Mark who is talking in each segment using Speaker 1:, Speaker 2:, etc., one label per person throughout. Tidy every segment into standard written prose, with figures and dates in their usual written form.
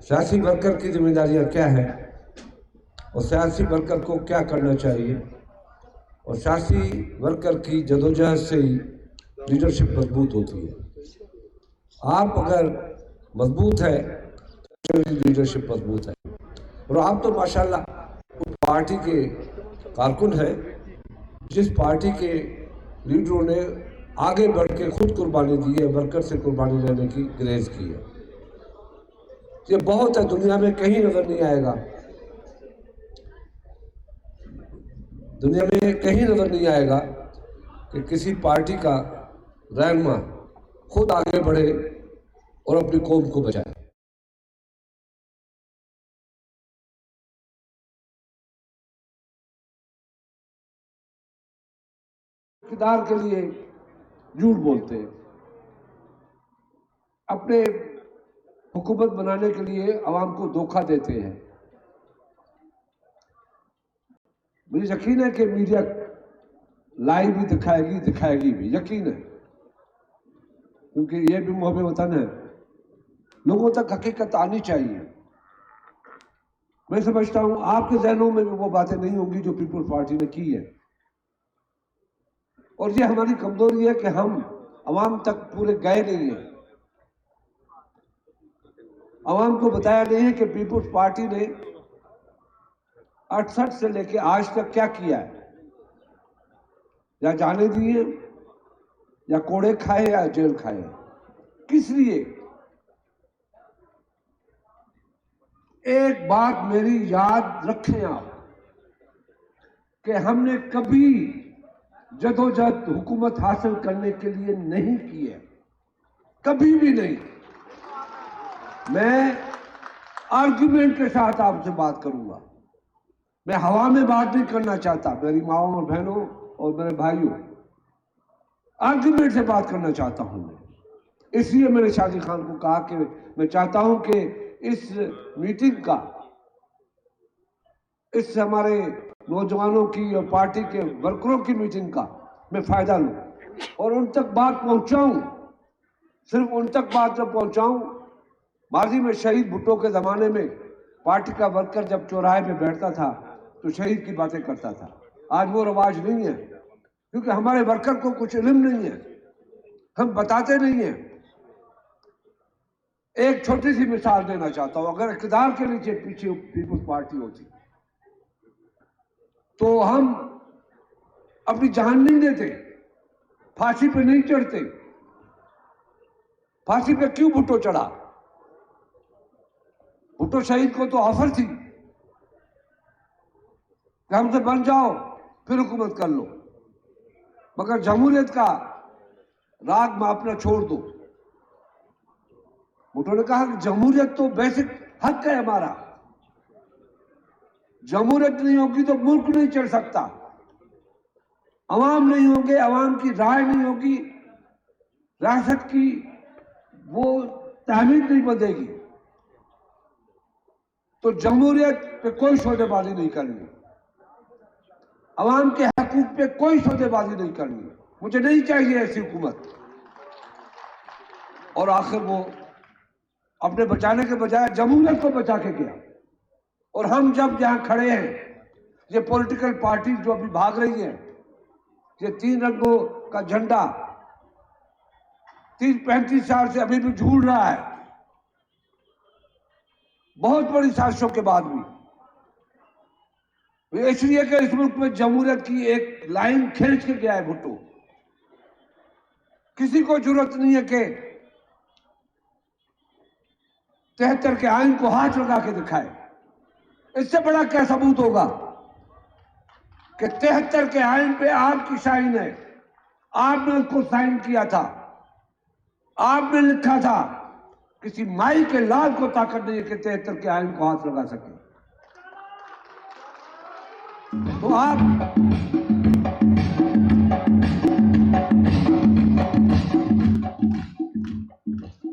Speaker 1: سیاسی ورکر کی ذمہ داریاں کیا ہیں اور سیاسی ورکر کو کیا کرنا چاہیے، اور سیاسی ورکر کی جدوجہد سے ہی لیڈرشپ مضبوط ہوتی ہے۔ آپ اگر مضبوط ہے تو لیڈرشپ مضبوط ہے، اور آپ تو ماشاءاللہ اس پارٹی کے کارکن ہیں جس پارٹی کے لیڈروں نے آگے بڑھ کے خود قربانی دی ہے، ورکر سے قربانی لینے کی گریز کی ہے۔ یہ بہت ہے، دنیا میں کہیں نظر نہیں آئے گا، دنیا میں کہیں نظر نہیں آئے گا کہ کسی پارٹی کا رہنما خود آگے بڑھے اور اپنی قوم کو بچائے۔ اقتدار کے لیے جھوٹ بولتے ہیں، اپنے حکومت بنانے کے لیے عوام کو دھوکہ دیتے ہیں۔ مجھے یقین ہے کہ میڈیا لائیو بھی دکھائے گی بھی، یقین ہے، کیونکہ یہ بھی محب وطن ہے، لوگوں تک حقیقت آنی چاہیے۔ میں سمجھتا ہوں آپ کے ذہنوں میں بھی وہ باتیں نہیں ہوں گی جو پیپلز پارٹی نے کی ہے، اور یہ ہماری کمزوری ہے کہ ہم عوام تک پورے گئے نہیں ہیں، عوام کو بتایا نہیں ہے کہ پیپلز پارٹی نے 68 سے لے کے آج تک کیا کیا ہے، یا جانے دیے یا کوڑے کھائے یا جیل کھائے، کس لیے؟ ایک بات میری یاد رکھیں آپ کہ ہم نے کبھی جدوجہد حکومت حاصل کرنے کے لیے نہیں کی ہے، کبھی بھی نہیں۔ میں آرگیومنٹ کے ساتھ آپ سے بات کروں گا، میں ہوا میں بات نہیں کرنا چاہتا، میری ماؤں اور بہنوں اور میرے بھائیوں، آرگیومنٹ سے بات کرنا چاہتا ہوں میں۔ اس لیے میں نے شادی خان کو کہا کہ میں چاہتا ہوں کہ اس میٹنگ کا، اس ہمارے نوجوانوں کی اور پارٹی کے ورکروں کی میٹنگ کا میں فائدہ لوں اور ان تک بات پہنچاؤں، صرف ان تک بات جب پہنچاؤں۔ ماضی میں شہید بھٹو کے زمانے میں پارٹی کا ورکر جب چوراہے پہ بیٹھتا تھا تو شہید کی باتیں کرتا تھا، آج وہ رواج نہیں ہے، کیونکہ ہمارے ورکر کو کچھ علم نہیں ہے، ہم بتاتے نہیں ہیں۔ ایک چھوٹی سی مثال دینا چاہتا ہوں، اگر اقتدار کے نیچے پیچھے پیپلز پارٹی ہوتی تو ہم اپنی جان نہیں دیتے، پھانسی پہ نہیں چڑھتے۔ پھانسی پہ کیوں بھٹو چڑھا؟ بھٹو شہید کو تو آفر تھی کہ ہم سے بن جاؤ پھر حکومت کر لو، مگر جمہوریت کا راگ ماپنا چھوڑ دو۔ بھٹو نے کہا کہ جمہوریت تو بیسک حق ہے ہمارا، جمہوریت نہیں ہوگی تو ملک نہیں چل سکتا، عوام نہیں ہوں گے، عوام کی رائے نہیں ہوگی، ریاست کی وہ تحمیل نہیں بنے گی، تو جمہوریت پہ کوئی سودے بازی نہیں کرنی، عوام کے حقوق پہ کوئی سودے بازی نہیں کرنی، مجھے نہیں چاہیے ایسی حکومت۔ اور آخر وہ اپنے بچانے کے بجائے جمہوریت کو بچا کے گیا۔ اور ہم جب یہاں کھڑے ہیں، یہ پولیٹیکل پارٹی جو ابھی بھاگ رہی ہیں، یہ 3 رنگوں کا جھنڈا 30-35 سال سے ابھی بھی جھول رہا ہے، بہت بڑی سازشوں کے بعد بھی، اس لیے کہ اس ملک میں جمہوریت کی ایک لائن کھینچ کے گیا ہے بھٹو۔ کسی کو ضرورت نہیں ہے کہ 73 کے آئین کو ہاتھ لگا کے دکھائے، اس سے بڑا کیا ثبوت ہوگا کہ 73 کے آئین پہ آپ کی سائن ہے، آپ نے اس کو سائن کیا تھا، آپ نے لکھا تھا، کسی مائی کے لال کو طاقت نہیں ہے کہ 73 کے آئین کو ہاتھ لگا سکے۔ تو آپ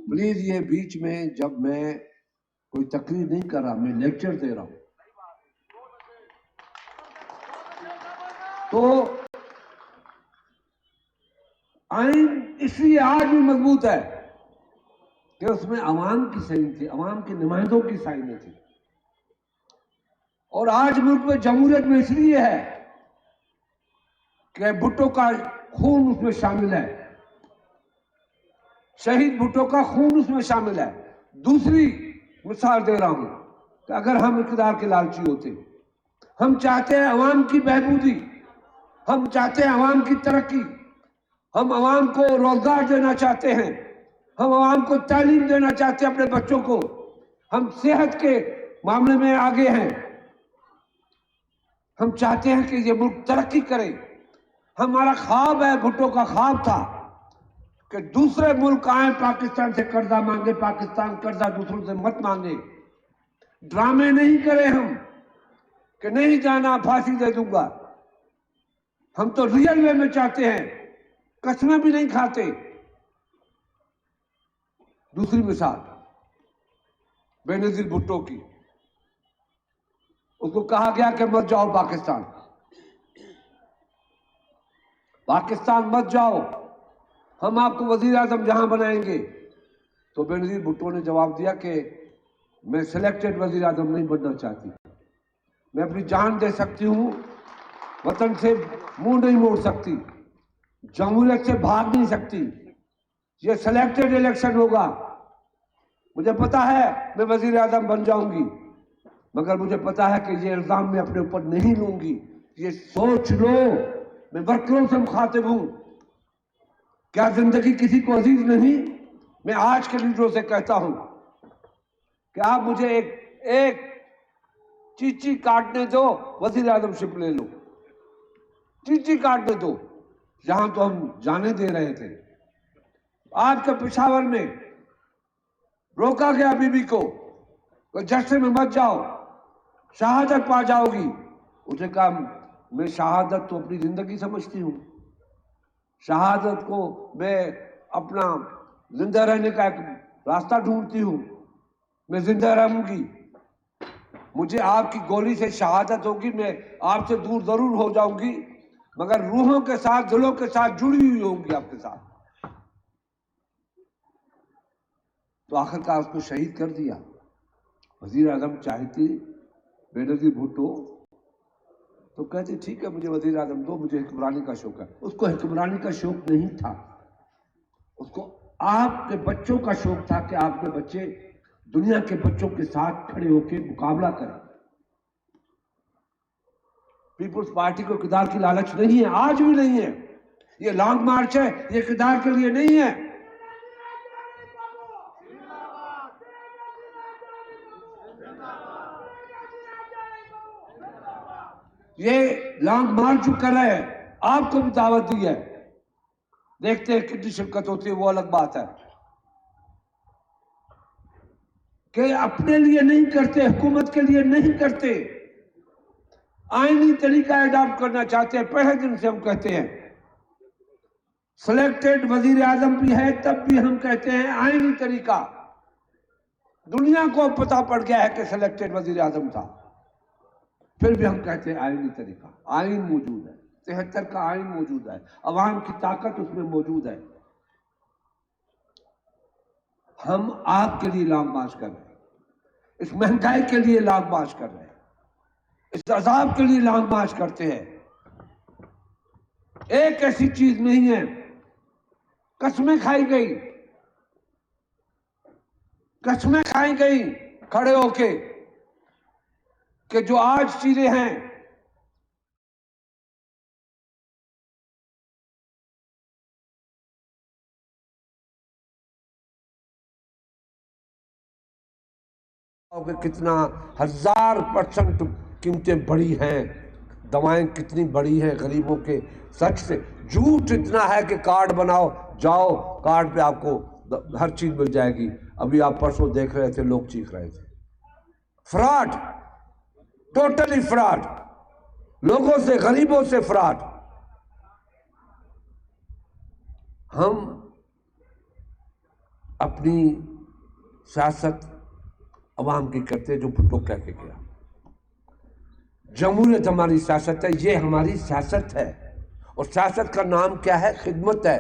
Speaker 1: پلیز یہ بیچ میں جب میں کوئی تقریر نہیں کر رہا، میں لیکچر دے رہا ہوں، تو آئین اس لیے آج بھی مضبوط ہے کہ اس میں عوام کی صحیح تھی، عوام کے نمائندوں کی صحیح نہیں تھی. اور آج ملک میں جمہوریت میں اس لیے ہے کہ بھٹو کا خون اس میں شامل ہے، شہید بھٹو کا خون اس میں شامل ہے. دوسری مثال دے رہا ہوں کہ اگر ہم اقتدار کے لالچی ہوتے، ہم چاہتے ہیں عوام کی بہبودی، ہم چاہتے ہیں عوام کی ترقی، ہم عوام کو روزگار دینا چاہتے ہیں، ہم عوام کو تعلیم دینا چاہتے ہیں اپنے بچوں کو، ہم صحت کے معاملے میں آگے ہیں، ہم چاہتے ہیں کہ یہ ملک ترقی کرے. ہمارا خواب ہے، بھٹو کا خواب تھا کہ دوسرے ملک آئیں پاکستان سے قرضہ مانگے، پاکستان قرضہ دوسروں سے مت مانگے. ڈرامے نہیں کرے ہم کہ نہیں جانا پھانسی دے دوں گا. ہم تو ریئل وے میں چاہتے ہیں، قسمیں بھی نہیں کھاتے. دوسری مثال بے نظیر بھٹو کی، اس کو کہا گیا کہ مت جاؤ پاکستان، پاکستان مت جاؤ، ہم آپ کو وزیر اعظم جہاں بنائیں گے. تو بے نظیر بھٹو نے جواب دیا کہ میں سلیکٹڈ وزیر اعظم نہیں بننا چاہتی، میں اپنی جان دے سکتی ہوں، وطن سے منہ نہیں موڑ سکتی، جمہوریت سے بھاگ نہیں سکتی، یہ سلیکٹڈ الیکشن ہوگا. مجھے پتا ہے میں وزیر اعظم بن جاؤں گی، مگر مجھے پتا ہے کہ یہ الزام میں اپنے اوپر نہیں لوں گی. یہ سوچ لو، میں ورکروں سے مخاطب ہوں. کیا زندگی کسی کو عزیز نہیں؟ میں آج کے لیڈروں سے کہتا ہوں کہ آپ مجھے ایک چیچی کاٹنے دو، وزیر اعظم شپ لے لو. چیچی کاٹنے دو. یہاں تو ہم جانے دے رہے تھے. آج کے پشاور میں روکا گیا بی بی کو کہ جشن میں مت جاؤ، شہادت پا جاؤ گی. اسے کہا میں شہادت تو اپنی زندگی سمجھتی ہوں، شہادت کو میں اپنا زندہ رہنے کا ایک راستہ ڈھونڈتی ہوں، میں زندہ رہوں گی. مجھے آپ کی گولی سے شہادت ہوگی، میں آپ سے دور ضرور ہو جاؤں گی، مگر روحوں کے ساتھ، دلوں کے ساتھ جڑی ہوئی ہوں گی آپ کے ساتھ. تو آخرکار اس کو شہید کر دیا. وزیر اعظم چاہتی بے نظیر بھٹو تو کہتے ٹھیک ہے مجھے وزیر اعظم دو، مجھے حکمرانی کا شوق ہے. اس کو حکمرانی کا شوق نہیں تھا، اس کو آپ کے بچوں کا شوق تھا کہ آپ کے بچے دنیا کے بچوں کے ساتھ کھڑے ہو کے مقابلہ کریں. پیپلز پارٹی کو اقتدار کی لالچ نہیں ہے، آج بھی نہیں ہے. یہ لانگ مارچ ہے، یہ اقتدار کے لیے نہیں ہے. یہ لانگ مارچ جو کر رہے ہیں، آپ کو بھی دعوت دی ہے، دیکھتے ہیں کتنی شرکت ہوتی ہے، وہ الگ بات ہے. کہ اپنے لیے نہیں کرتے، حکومت کے لیے نہیں کرتے، آئینی طریقہ اڈاپٹ کرنا چاہتے ہیں. پہلے دن سے ہم کہتے ہیں سلیکٹڈ وزیر اعظم بھی ہے، تب بھی ہم کہتے ہیں آئینی طریقہ. دنیا کو پتہ پڑ گیا ہے کہ سلیکٹڈ وزیر اعظم تھا، پھر بھی ہم کہتے ہیں آئینی طریقہ. آئین موجود ہے، 73 کا آئین موجود ہے، عوام کی طاقت اس میں موجود ہے. ہم آپ کے لیے لانگ مارچ کر رہے ہیں، اس مہنگائی کے لیے لانگ مارچ کر رہے ہیں، اس عذاب کے لیے لانگ مارچ کرتے ہیں. ایک ایسی چیز نہیں ہے، قسمیں کھائی گئی، قسمیں کھائی گئی کھڑے ہو کے کہ جو آج چیزیں ہیں کہ کتنا 1000% قیمتیں بڑھی ہیں، دوائیں کتنی بڑی ہیں غریبوں کے. سچ سے جھوٹ اتنا ہے کہ کارڈ بناؤ، جاؤ کارڈ پہ آپ کو ہر چیز مل جائے گی. ابھی آپ پرسوں دیکھ رہے تھے، لوگ چیخ رہے تھے. فراڈ، ٹوٹلی فراڈ، لوگوں سے، غریبوں سے فراڈ. ہم اپنی سیاست عوام کی کرتے جو بھٹو کہہ کے گیا. جمہوریت ہماری سیاست ہے، یہ ہماری سیاست ہے. اور سیاست کا نام کیا ہے؟ خدمت ہے.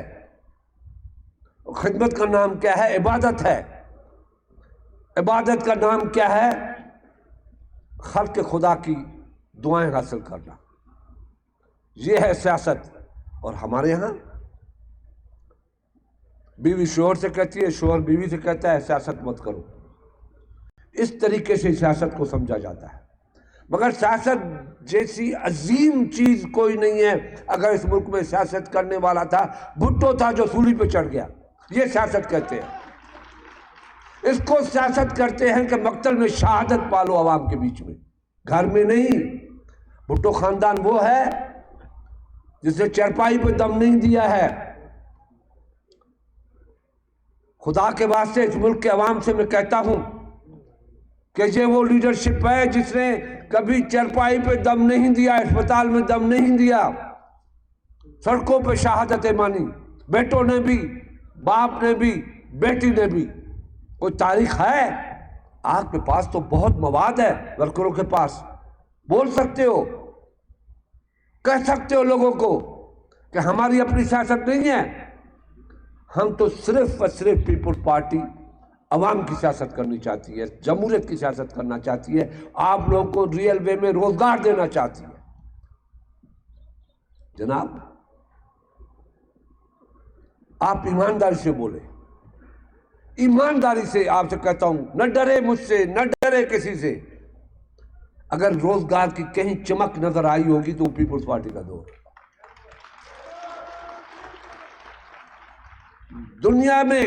Speaker 1: اور خدمت کا نام کیا ہے؟ عبادت ہے. عبادت کا نام کیا ہے؟ خلق خدا کی دعائیں حاصل کرنا، یہ ہے سیاست۔ اور ہمارے یہاں بیوی شوہر سے کہتی ہے، شوہر بیوی سے کہتا ہے سیاست مت کرو۔ اس طریقے سے سیاست کو سمجھا جاتا ہے، مگر سیاست جیسی عظیم چیز کوئی نہیں ہے۔ اگر اس ملک میں سیاست کرنے والا تھا، بھٹو تھا جو سولی پہ چڑھ گیا، یہ سیاست کہتے ہیں۔ اس کو سیاست کرتے ہیں کہ مقتل میں شہادت پالو عوام کے بیچ میں، گھر میں نہیں۔ بھٹو خاندان وہ ہے جس نے چرپائی پہ دم نہیں دیا ہے۔ خدا کے واسطے اس ملک کے عوام سے میں کہتا ہوں کہ یہ وہ لیڈرشپ ہے جس نے کبھی چرپائی پہ دم نہیں دیا، اسپتال میں دم نہیں دیا، سڑکوں پہ شہادتیں مانی، بیٹوں نے بھی، باپ نے بھی، بیٹی نے بھی۔ کوئی تاریخ ہے؟ آپ کے پاس تو بہت مواد ہے، ورکروں کے پاس، بول سکتے ہو، کہہ سکتے ہو لوگوں کو کہ ہماری اپنی سیاست نہیں ہے۔ ہم تو صرف اور صرف پیپلز پارٹی عوام کی سیاست کرنی چاہتی ہے، جمہوریت کی سیاست کرنا چاہتی ہے، آپ لوگوں کو ریئل وے میں روزگار دینا چاہتی ہے۔ جناب آپ ایمانداری سے بولیں، ایمانداری سے آپ سے کہتا ہوں، نہ ڈرے مجھ سے، نہ ڈرے کسی سے۔ اگر روزگار کی کہیں چمک نظر آئی ہوگی تو وہ پیپلز پارٹی کا دور ہے۔ دنیا میں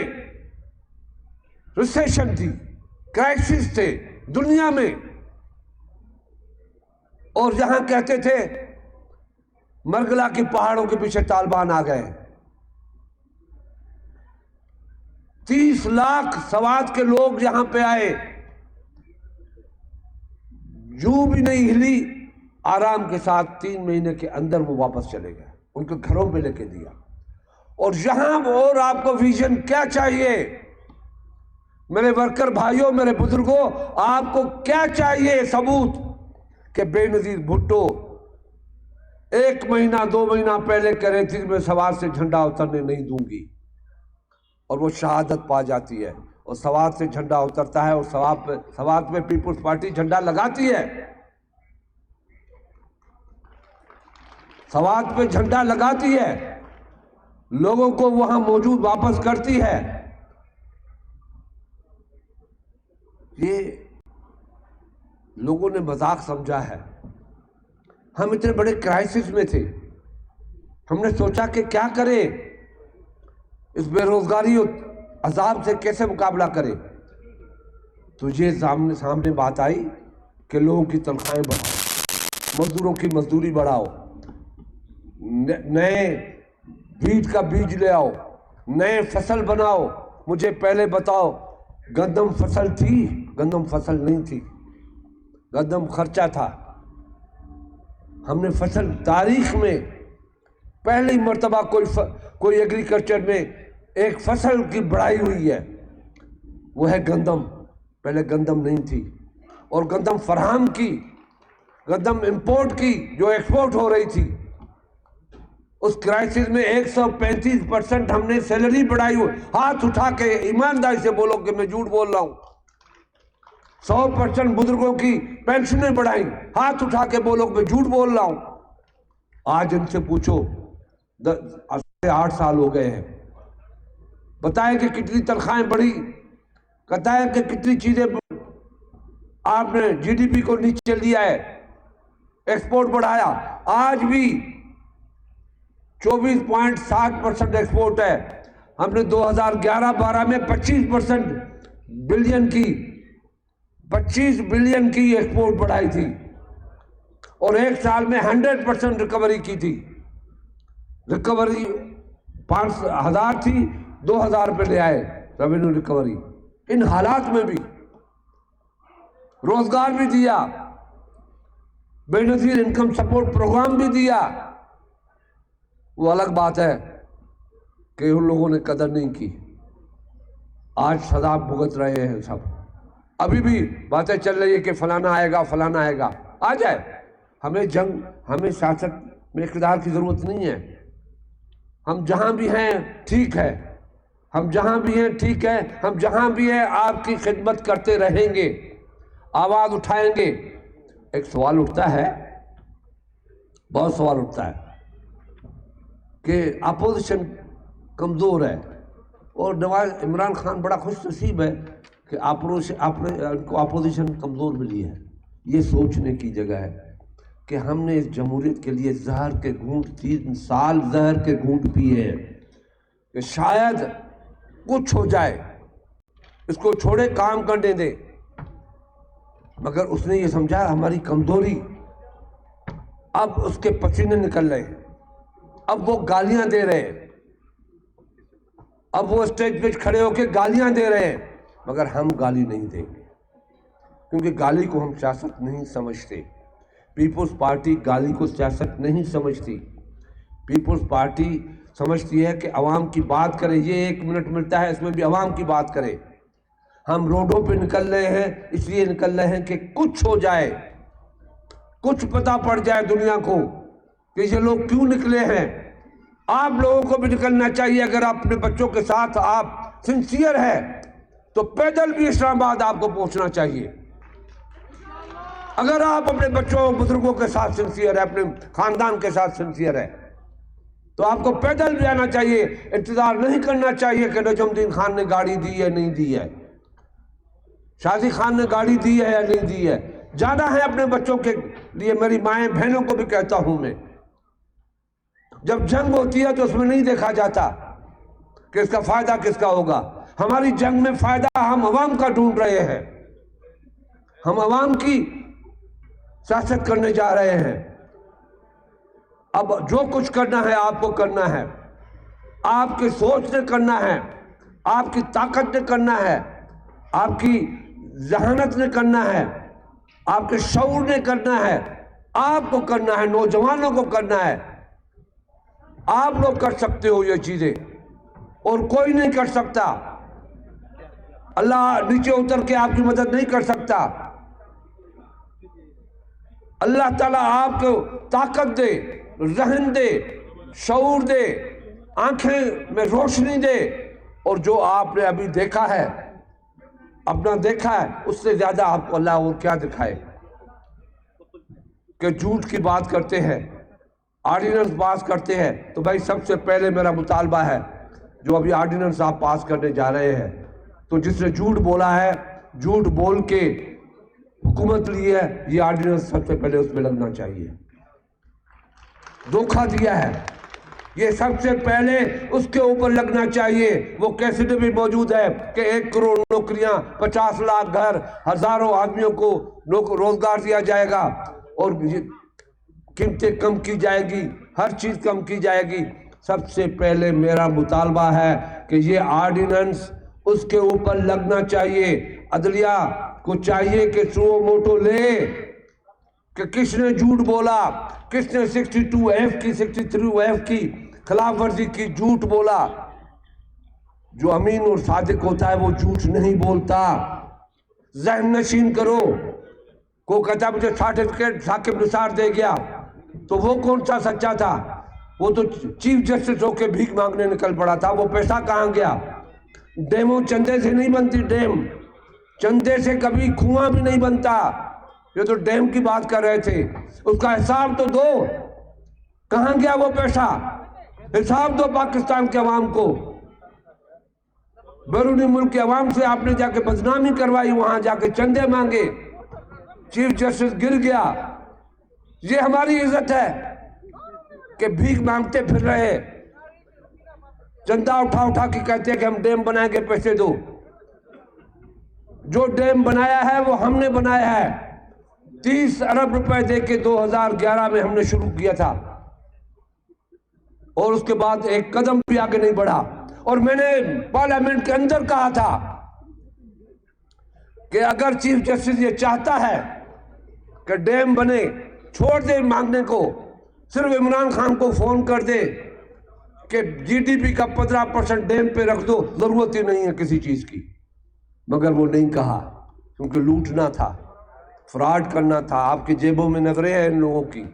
Speaker 1: ریسیشن تھی، کرائسس تھے دنیا میں، اور جہاں کہتے تھے مرگلا کی پہاڑوں کے پیچھے طالبان آ گئے، 30 لاکھ سوات کے لوگ یہاں پہ آئے، یوں بھی نہیں ہلی، آرام کے ساتھ 3 مہینے کے اندر وہ واپس چلے گئے، ان کے گھروں پہ لے کے دیا۔ اور یہاں اور آپ کو ویژن کیا چاہیے؟ میرے ورکر بھائیوں، میرے بزرگوں، آپ کو کیا چاہیے ثبوت؟ کہ بے نظیر بھٹو 1 مہینہ 2 مہینہ پہلے کہہ رہے تھے میں سوات سے جھنڈا اترنے نہیں دوں گی، اور وہ شہادت پا جاتی ہے، اور سوات سے جھنڈا اترتا ہے، اور سوات میں پیپلز پارٹی جھنڈا لگاتی ہے، سوات پہ جھنڈا لگاتی ہے، لوگوں کو وہاں موجود واپس کرتی ہے۔ یہ لوگوں نے مذاق سمجھا ہے۔ ہم اتنے بڑے کرائسس میں تھے، ہم نے سوچا کہ کیا کرے، اس بے روزگاری اور عذاب سے کیسے مقابلہ کرے، تو یہ سامنے بات آئی کہ لوگوں کی تنخواہیں بڑھاؤ، مزدوروں کی مزدوری بڑھاؤ، نئے بیج کا بیج لے آؤ، نئے فصل بناؤ۔ مجھے پہلے بتاؤ، گندم فصل تھی؟ گندم فصل نہیں تھی، گندم خرچہ تھا۔ ہم نے فصل، تاریخ میں پہلی مرتبہ کوئی ایگریکلچر میں ایک فصل کی بڑھائی ہوئی ہے، وہ ہے گندم۔ پہلے گندم نہیں تھی، اور گندم فراہم کی، گندم امپورٹ کی جو ایکسپورٹ ہو رہی تھی۔ اس کرائسس میں 135% ہم نے سیلری بڑھائی ہوئی۔ ہاتھ اٹھا کے ایمانداری سے بولو کہ میں جھوٹ بول رہا ہوں۔ 100% بزرگوں کی پینشنیں بڑھائیں، ہاتھ اٹھا کے بولو کہ میں جھوٹ بول رہا ہوں۔ آج ان سے پوچھو، 8 سال ہو گئے ہیں، بتائیں کہ کتنی تنخواہیں بڑھی، بتائیں کہ کتنی چیزیں آپ نے جی ڈی پی کو نیچے لیا ہے، ایکسپورٹ بڑھایا۔ آج بھی 24.7% ایکسپورٹ ہے۔ ہم نے 2011-12 میں 25% بلین کی 25 بلین کی ایکسپورٹ بڑھائی تھی، اور ایک سال میں 100% ریکوری کی تھی۔ ریکوری 5,000 تھی، 2,000 پہ لے آئے ریونیو ریکوری۔ ان حالات میں بھی روزگار بھی دیا، بے نظیر انکم سپورٹ پروگرام بھی دیا۔ وہ الگ بات ہے کہ ان لوگوں نے قدر نہیں کی، آج سزا بھگت رہے ہیں سب۔ ابھی بھی باتیں چل رہی ہے کہ فلانا آئے گا، فلانا آئے گا، آ جائے۔ ہمیں ہمیں سیاست میں اقتدار کی ضرورت نہیں ہے، ہم جہاں بھی ہیں ٹھیک ہے، ہم جہاں بھی ہیں ٹھیک ہے، ہم جہاں بھی ہیں آپ کی خدمت کرتے رہیں گے، آواز اٹھائیں گے۔ ایک سوال اٹھتا ہے، بہت سوال اٹھتا ہے کہ اپوزیشن کمزور ہے، اور عمران خان بڑا خوش نصیب ہے کہ اپوزیشن کمزور ملی ہے۔ یہ سوچنے کی جگہ ہے کہ ہم نے اس جمہوریت کے لیے زہر کے گھونٹ 3 سال زہر کے گھونٹ پیے ہیں کہ شاید کچھ ہو جائے، اس کو چھوڑے کام کرنے دے، مگر اس نے یہ سمجھا ہماری کمزوری۔ اب اس کے پسینے نکل رہے ہیں، اب وہ گالیاں دے رہے ہیں، اب وہ اسٹیج پہ کھڑے ہو کے گالیاں دے رہے ہیں، مگر ہم گالی نہیں دیں گے، کیونکہ گالی کو ہم سیاست نہیں سمجھتے۔ پیپلز پارٹی گالی کو سیاست نہیں سمجھتی۔ پیپلز پارٹی سمجھتی ہے کہ عوام کی بات کرے، یہ 1 منٹ ملتا ہے اس میں بھی عوام کی بات کرے۔ ہم روڈوں پہ نکل رہے ہیں، اس لیے نکل رہے ہیں کہ کچھ ہو جائے، کچھ پتہ پڑ جائے دنیا کو کہ یہ لوگ کیوں نکلے ہیں۔ آپ لوگوں کو بھی نکلنا چاہیے، اگر آپ اپنے بچوں کے ساتھ آپ سنسیئر ہے تو پیدل بھی اسلام آباد آپ کو پہنچنا چاہیے۔ اگر آپ اپنے بچوں بزرگوں کے ساتھ سنسیئر ہے، اپنے خاندان کے ساتھ سنسیئر ہے، تو آپ کو پیدل بھی آنا چاہیے۔ انتظار نہیں کرنا چاہیے کہ نجم الدین خان نے گاڑی دی ہے نہیں دی ہے، شازی خان نے گاڑی دی ہے یا نہیں دی ہے۔ جانا ہے اپنے بچوں کے لیے۔ میری مائیں بہنوں کو بھی کہتا ہوں میں، جب جنگ ہوتی ہے تو اس میں نہیں دیکھا جاتا کہ اس کا فائدہ کس کا ہوگا۔ ہماری جنگ میں فائدہ ہم عوام کا ڈھونڈ رہے ہیں، ہم عوام کی سیاست کرنے جا رہے ہیں۔ اب جو کچھ کرنا ہے آپ کو کرنا ہے، آپ کی سوچ نے کرنا ہے، آپ کی طاقت نے کرنا ہے، آپ کی ذہانت نے کرنا ہے، آپ کے شعور نے کرنا ہے، آپ کو کرنا ہے، نوجوانوں کو کرنا ہے۔ آپ لوگ کر سکتے ہو یہ چیزیں، اور کوئی نہیں کر سکتا۔ اللہ نیچے اتر کے آپ کی مدد نہیں کر سکتا۔ اللہ تعالیٰ آپ کو طاقت دے، ذہن دے، شعور دے، آنکھیں میں روشنی دے، اور جو آپ نے ابھی دیکھا ہے، اپنا دیکھا ہے، اس سے زیادہ آپ کو اللہ اور کیا دکھائے۔ کہ جھوٹ کی بات کرتے ہیں، آرڈیننس پاس کرتے ہیں، تو بھائی سب سے پہلے میرا مطالبہ ہے، جو ابھی آرڈیننس آپ پاس کرنے جا رہے ہیں، تو جس نے جھوٹ بولا ہے، جھوٹ بول کے حکومت لی ہے، یہ آرڈیننس سب سے پہلے اس میں لگنا چاہیے۔ دھوکہ دیا ہے، یہ سب سے پہلے اس کے اوپر لگنا چاہیے۔ وہ کیسٹ بھی موجود ہے کہ 1 کروڑ نوکریاں، 50 لاکھ گھر، ہزاروں آدمیوں کو روزگار دیا جائے گا، اور قیمتیں کم کی جائے گی، ہر چیز کم کی جائے گی۔ سب سے پہلے میرا مطالبہ ہے کہ یہ آرڈیننس اس کے اوپر لگنا چاہیے۔ عدلیہ کو چاہیے کہ سو موٹو لے کہ کس نے جھوٹ بولا، کس نے 62F کی 63F کی خلاف ورزی کی، جھوٹ بولا۔ جو امین اور صادق ہوتا ہے وہ جھوٹ نہیں بولتا۔ ذہن نشین کرو۔ کو کہتا مجھے سرٹیفکیٹ ثاقب نثار دے گیا، تو وہ کون سا سچا تھا؟ وہ تو چیف جسٹس ہو کے بھیک مانگنے نکل پڑا تھا۔ وہ پیسہ کہاں گیا؟ ڈیموں چندے سے نہیں بنتی، ڈیم چندے سے کبھی کنواں بھی نہیں بنتا۔ یہ تو ڈیم کی بات کر رہے تھے، اس کا حساب تو دو، کہاں گیا وہ پیسہ؟ حساب دو پاکستان کے عوام کو۔ بیرونی ملک کے عوام سے آپ نے جا کے بدنامی کروائی، وہاں جا کے چندے مانگے، چیف جسٹس گر گیا۔ یہ ہماری عزت ہے کہ بھیک مانگتے پھر رہے، چندہ اٹھا اٹھا کے کہتے ہیں کہ ہم ڈیم بنائیں گے، پیسے دو۔ جو ڈیم بنایا ہے وہ ہم نے بنایا ہے۔ 30 ارب روپے دے کے 2011 میں ہم نے شروع کیا تھا، اور اس کے بعد ایک قدم بھی آگے نہیں بڑھا۔ اور میں نے پارلیمنٹ کے اندر کہا تھا کہ اگر چیف جسٹس یہ چاہتا ہے کہ ڈیم بنے، چھوڑ دے مانگنے کو، صرف عمران خان کو فون کر دے کہ جی ڈی پی کا 15% ڈیم پہ رکھ دو، ضرورت ہی نہیں ہے کسی چیز کی۔ مگر وہ نہیں کہا، کیونکہ لوٹنا تھا، فراڈ کرنا تھا۔ آپ کی جیبوں میں نظریں ہیں ان لوگوں کی۔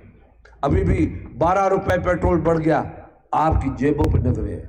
Speaker 1: ابھی بھی 12 روپے پیٹرول بڑھ گیا، آپ کی جیبوں پہ نظریں ہیں۔